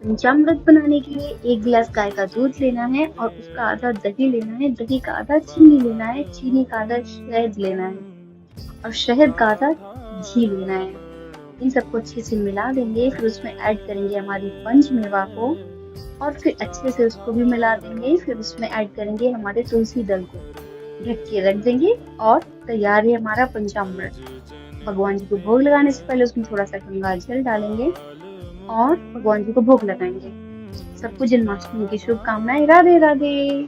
पंचामृत बनाने के लिए 1 गिलास गाय का दूध लेना है और उसका आधा दही लेना है, दही का आधा चीनी लेना है, चीनी का आधा शहद लेना है और शहद का आधा घी लेना है। इन सबको अच्छे से मिला देंगे, फिर उसमें ऐड करेंगे हमारी पंचमेवा को और फिर अच्छे से उसको भी मिला देंगे। फिर उसमें ऐड करेंगे हमारे तुलसी दल को, ढक के रख देंगे और तैयार है हमारा पंचामृत। भगवान जी को भोग लगाने से पहले उसमें थोड़ा सा गंगा जल डालेंगे और भगवान जी को भोग लगाएंगे। सबको जन्माष्टमी की शुभकामनाएं। राधे राधे।